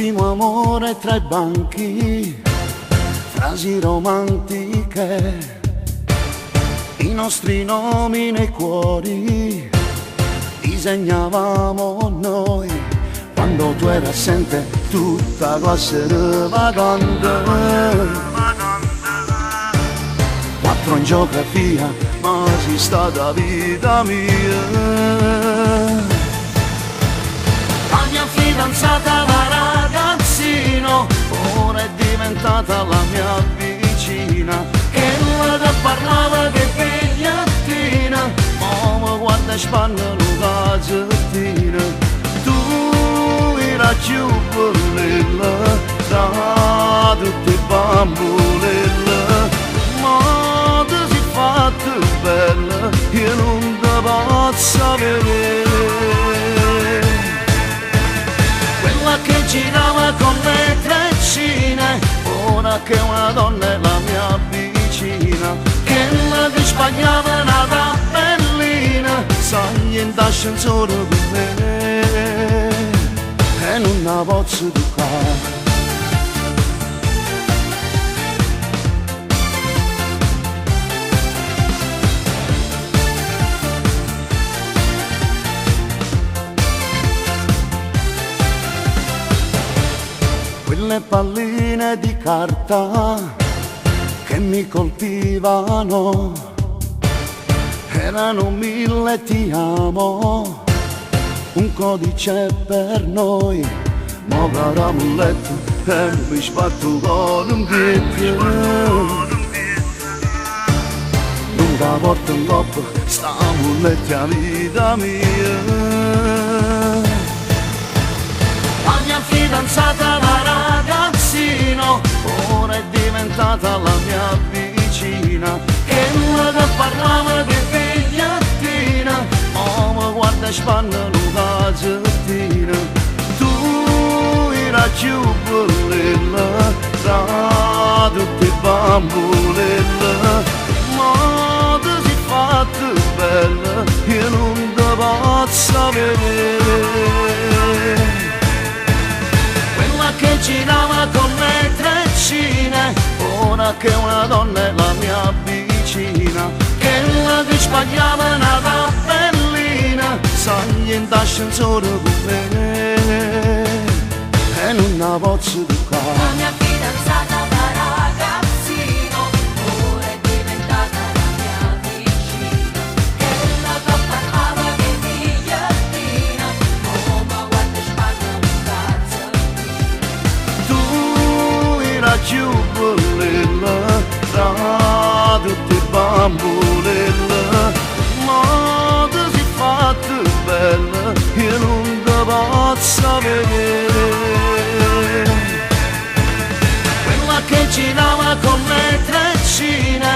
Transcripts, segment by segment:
primo amore tra i banchi, frasi romantiche, i nostri nomi nei cuori, disegnavamo noi. Quando tu eri assente tutta classe era vagante. 4 in geografia, ma sei stata vita mia. La mia fidanzata da ragazzino, ora è diventata la mia vicina, che la che parlava che pigliattina, ma mi guarda e spanna la gelatina. Tu era più bella tra tutti i bambolella, ma ti sei fatta bella, io non ti posso vedere. Quella che girava con le treccine, ora che una donna è la mia vicina, che la che sbagliava una tabellina, sai in ascensore con me e non la posso toccare. Quelle palline di carta che mi colpivano erano 1000 ti amo, un codice per noi. Ma caravamo a letto e mi sbatto con un piede, lunga porta in coppa stiamo letti a vita mia. La mia fidanzata da ragazzino, ora è diventata la mia vicina, che la che parlava di pigliattina, ma mi guarda e spanna la gelatina. Tu era più bella tra tutti i bambolella, ma ti sei fatta bella, io non ti posso vedere. Che girava con le treccine, ora che una donna è la mia vicina, che la che sbagliava una tabellina, sai in ascensore con me e non la posso toccare. La mia fidanzata da ragazzino, ora è diventata la mia vicina, che la che parlava che pigliattina, oh ma guarda e spanna un cazzo. Era più bella tra tutti i bambolella, ma ti sei fatta bella, io non ti posso vedere. Quella che girava con le treccine,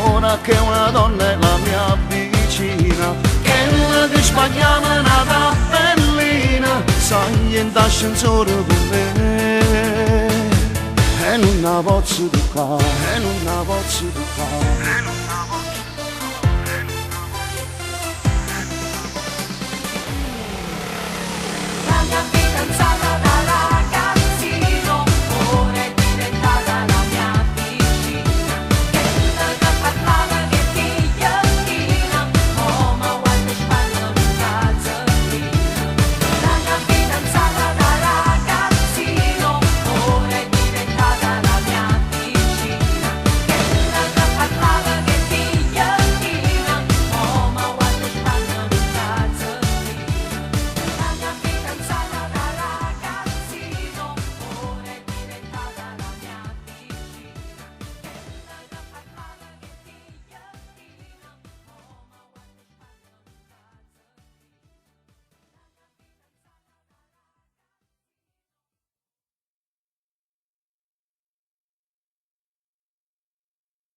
ora che una donna è la mia vicina, che la che sbagliava una tabellina, sai in ascensore con me e non la posso toccare, e non la posso toccare. La mia fidanzata